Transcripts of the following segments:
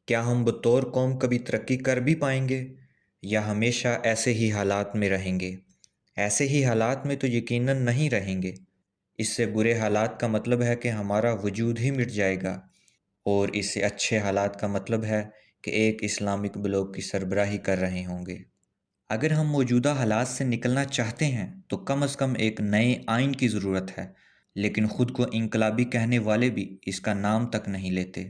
کیا ہم بطور قوم کبھی ترقی کر بھی پائیں گے یا ہمیشہ ایسے ہی حالات میں رہیں گے؟ ایسے ہی حالات میں تو یقیناً نہیں رہیں گے۔ اس سے برے حالات کا مطلب ہے کہ ہمارا وجود ہی مٹ جائے گا، اور اس سے اچھے حالات کا مطلب ہے کہ ایک اسلامک بلاک کی سربراہی کر رہے ہوں گے۔ اگر ہم موجودہ حالات سے نکلنا چاہتے ہیں تو کم از کم ایک نئے آئین کی ضرورت ہے، لیکن خود کو انقلابی کہنے والے بھی اس کا نام تک نہیں لیتے۔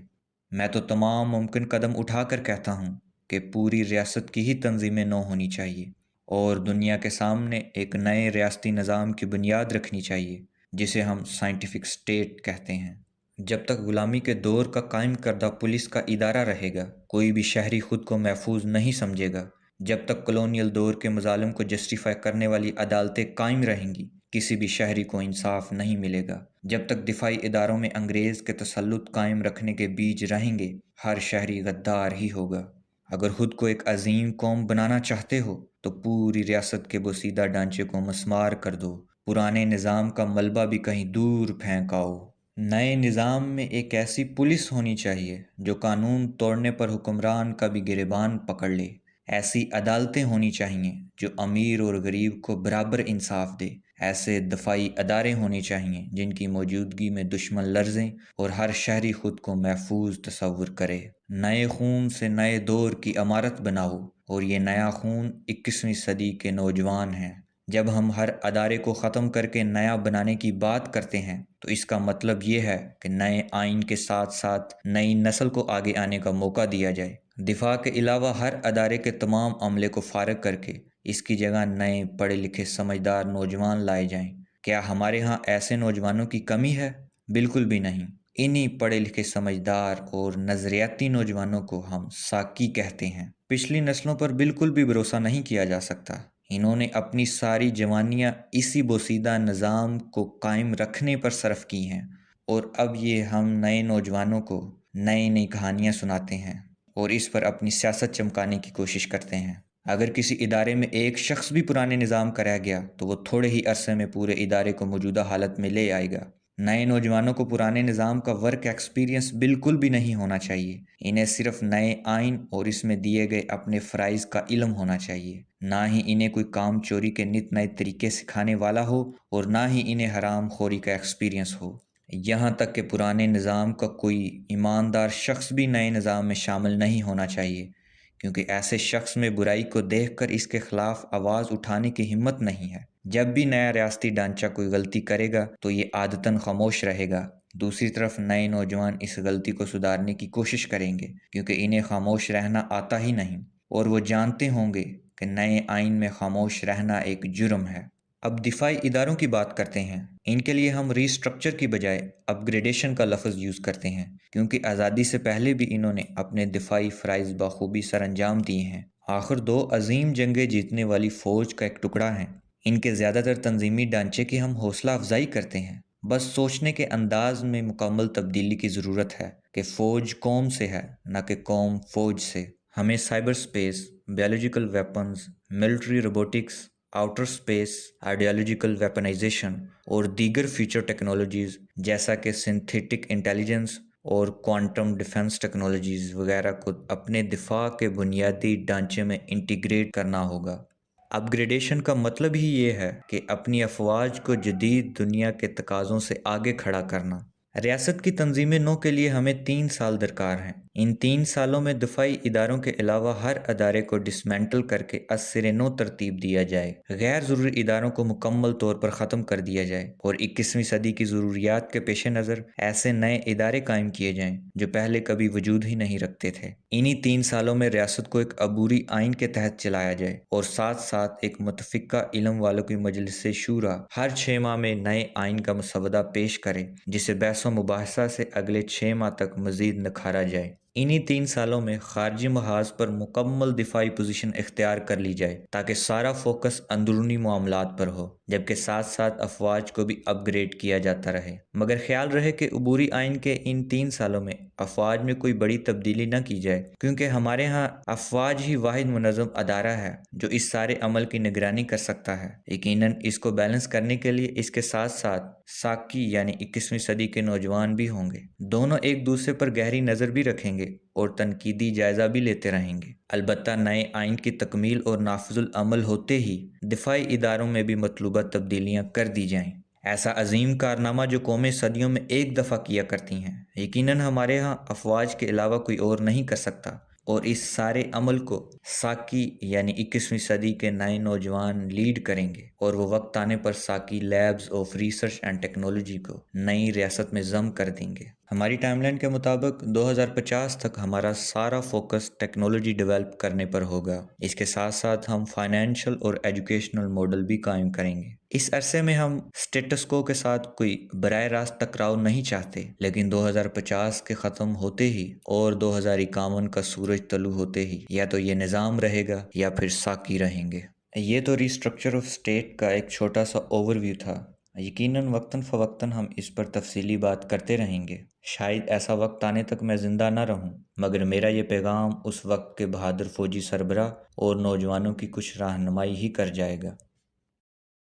میں تو تمام ممکن قدم اٹھا کر کہتا ہوں کہ پوری ریاست کی ہی تنظیمیں نو ہونی چاہیے اور دنیا کے سامنے ایک نئے ریاستی نظام کی بنیاد رکھنی چاہیے، جسے ہم سائنٹیفک اسٹیٹ کہتے ہیں۔ جب تک غلامی کے دور کا قائم کردہ پولیس کا ادارہ رہے گا، کوئی بھی شہری خود کو محفوظ نہیں سمجھے گا۔ جب تک کلونیل دور کے مظالم کو جسٹیفائی کرنے والی عدالتیں قائم رہیں گی، کسی بھی شہری کو انصاف نہیں ملے گا۔ جب تک دفاعی اداروں میں انگریز کے تسلط قائم رکھنے کے بیج رہیں گے، ہر شہری غدار ہی ہوگا۔ اگر خود کو ایک عظیم قوم بنانا چاہتے ہو تو پوری ریاست کے بوسیدہ ڈھانچے کو مسمار کر دو، پرانے نظام کا ملبہ بھی کہیں دور پھینک آؤ۔ نئے نظام میں ایک ایسی پولیس ہونی چاہیے جو قانون توڑنے پر حکمران کا بھی گریبان پکڑ لے۔ ایسی عدالتیں ہونی چاہیے جو امیر اور غریب کو برابر انصاف دے۔ ایسے دفاعی ادارے ہونے چاہیے جن کی موجودگی میں دشمن لرزیں اور ہر شہری خود کو محفوظ تصور کرے۔ نئے خون سے نئے دور کی عمارت بناؤ، اور یہ نیا خون 21ویں صدی کے نوجوان ہیں۔ جب ہم ہر ادارے کو ختم کر کے نیا بنانے کی بات کرتے ہیں تو اس کا مطلب یہ ہے کہ نئے آئین کے ساتھ ساتھ نئی نسل کو آگے آنے کا موقع دیا جائے۔ دفاع کے علاوہ ہر ادارے کے تمام عملے کو فارغ کر کے اس کی جگہ نئے پڑھے لکھے سمجھدار نوجوان لائے جائیں۔ کیا ہمارے ہاں ایسے نوجوانوں کی کمی ہے؟ بالکل بھی نہیں۔ انہی پڑھے لکھے سمجھدار اور نظریاتی نوجوانوں کو ہم ساکی کہتے ہیں۔ پچھلی نسلوں پر بالکل بھی بھروسہ نہیں کیا جا سکتا۔ انہوں نے اپنی ساری جوانیاں اسی بوسیدہ نظام کو قائم رکھنے پر صرف کی ہیں، اور اب یہ ہم نئے نوجوانوں کو نئی کہانیاں سناتے ہیں اور اس پر اپنی سیاست چمکانے کی کوشش کرتے ہیں۔ اگر کسی ادارے میں ایک شخص بھی پرانے نظام کا رہ گیا تو وہ تھوڑے ہی عرصے میں پورے ادارے کو موجودہ حالت میں لے آئے گا۔ نئے نوجوانوں کو پرانے نظام کا ورک ایکسپیرینس بالکل بھی نہیں ہونا چاہیے۔ انہیں صرف نئے آئین اور اس میں دیے گئے اپنے فرائض کا علم ہونا چاہیے، نہ ہی انہیں کوئی کام چوری کے نت نئے طریقے سکھانے والا ہو، اور نہ ہی انہیں حرام خوری کا ایکسپیرینس ہو۔ یہاں تک کہ پرانے نظام کا کوئی ایماندار شخص بھی نئے نظام میں شامل نہیں ہونا چاہیے، کیونکہ ایسے شخص میں برائی کو دیکھ کر اس کے خلاف آواز اٹھانے کی ہمت نہیں ہے۔ جب بھی نیا ریاستی ڈھانچہ کوئی غلطی کرے گا تو یہ عادتاً خاموش رہے گا۔ دوسری طرف نئے نوجوان اس غلطی کو سدھارنے کی کوشش کریں گے، کیونکہ انہیں خاموش رہنا آتا ہی نہیں، اور وہ جانتے ہوں گے کہ نئے آئین میں خاموش رہنا ایک جرم ہے۔ اب دفاعی اداروں کی بات کرتے ہیں۔ ان کے لیے ہم ری اسٹرکچر کی بجائے اپ گریڈیشن کا لفظ یوز کرتے ہیں، کیونکہ آزادی سے پہلے بھی انہوں نے اپنے دفاعی فرائض بخوبی سر انجام دیے ہیں۔ آخر دو عظیم جنگیں جیتنے والی فوج کا ایک ٹکڑا ہیں۔ ان کے زیادہ تر تنظیمی ڈھانچے کی ہم حوصلہ افزائی کرتے ہیں، بس سوچنے کے انداز میں مکمل تبدیلی کی ضرورت ہے کہ فوج قوم سے ہے، نہ کہ قوم فوج سے۔ ہمیں cyber space, biological weapons, military robotics, outer space, ideological weaponisation اور دیگر فیوچر ٹیکنالوجیز جیسا کہ سنتھیٹک انٹیلیجنس اور کوانٹم ڈیفنس ٹیکنالوجیز وغیرہ کو اپنے دفاع کے بنیادی ڈھانچے میں انٹیگریٹ کرنا ہوگا۔ اپ گریڈیشن کا مطلب ہی یہ ہے کہ اپنی افواج کو جدید دنیا کے تقاضوں سے آگے کھڑا کرنا۔ ریاست کی تنظیم نو کے لیے ہمیں 3 سال درکار ہیں۔ ان 3 سالوں میں دفاعی اداروں کے علاوہ ہر ادارے کو ڈسمینٹل کر کے از سر نو ترتیب دیا جائے، غیر ضروری اداروں کو مکمل طور پر ختم کر دیا جائے، اور 21ویں صدی کی ضروریات کے پیش نظر ایسے نئے ادارے قائم کیے جائیں جو پہلے کبھی وجود ہی نہیں رکھتے تھے۔ انہی 3 سالوں میں ریاست کو ایک عبوری آئین کے تحت چلایا جائے، اور ساتھ ساتھ ایک متفقہ علم والوں کی مجلس شورا ہر 6 ماہ میں نئے آئین کا مسودہ پیش کرے، جسے بحث و مباحثہ سے اگلے 6 ماہ تک مزید نکھارا جائے۔ انہی 3 سالوں میں خارجی محاذ پر مکمل دفاعی پوزیشن اختیار کر لی جائے، تاکہ سارا فوکس اندرونی معاملات پر ہو، جبکہ ساتھ ساتھ افواج کو بھی اپ گریڈ کیا جاتا رہے۔ مگر خیال رہے کہ عبوری آئین کے ان 3 سالوں میں افواج میں کوئی بڑی تبدیلی نہ کی جائے، کیونکہ ہمارے ہاں افواج ہی واحد منظم ادارہ ہے جو اس سارے عمل کی نگرانی کر سکتا ہے۔ یقیناً اس کو بیلنس کرنے کے لیے اس کے ساتھ ساتھ ساکی یعنی 21ویں صدی کے نوجوان بھی ہوں گے۔ دونوں ایک دوسرے پر گہری نظر بھی رکھیں گے اور تنقیدی جائزہ بھی لیتے رہیں گے۔ البتہ نئے آئین کی تکمیل اور نافذ العمل ہوتے ہی دفاعی اداروں میں بھی مطلوبہ تبدیلیاں کر دی جائیں۔ ایسا عظیم کارنامہ جو قومیں صدیوں میں ایک دفعہ کیا کرتی ہیں، یقیناً ہمارے ہاں افواج کے علاوہ کوئی اور نہیں کر سکتا، اور اس سارے عمل کو ساکی یعنی 21ویں صدی کے نئے نوجوان لیڈ کریں گے، اور وہ وقت آنے پر ساکی labs of research and technology کو نئی ریاست میں ضم کر دیں گے۔ ہماری ٹائم لائن کے مطابق 2050 تک ہمارا سارا فوکس ٹیکنالوجی ڈیولپ کرنے پر ہوگا۔ اس کے ساتھ ساتھ ہم فائنینشل اور ایجوکیشنل ماڈل بھی قائم کریں گے۔ اس عرصے میں ہم سٹیٹس کو کے ساتھ کوئی براہ راست ٹکراؤ نہیں چاہتے، لیکن 2050 کے ختم ہوتے ہی اور 2051 کا سورج طلوع ہوتے ہی یا تو یہ نظام رہے گا یا پھر ساکی رہیں گے۔ یہ تو ریسٹرکچر آف اسٹیٹ کا ایک چھوٹا سا اوور ویو تھا۔ یقیناً وقتاً فوقتاً ہم اس پر تفصیلی بات کرتے رہیں گے۔ شاید ایسا وقت آنے تک میں زندہ نہ رہوں، مگر میرا یہ پیغام اس وقت کے بہادر فوجی سربراہ اور نوجوانوں کی کچھ رہنمائی ہی کر جائے گا۔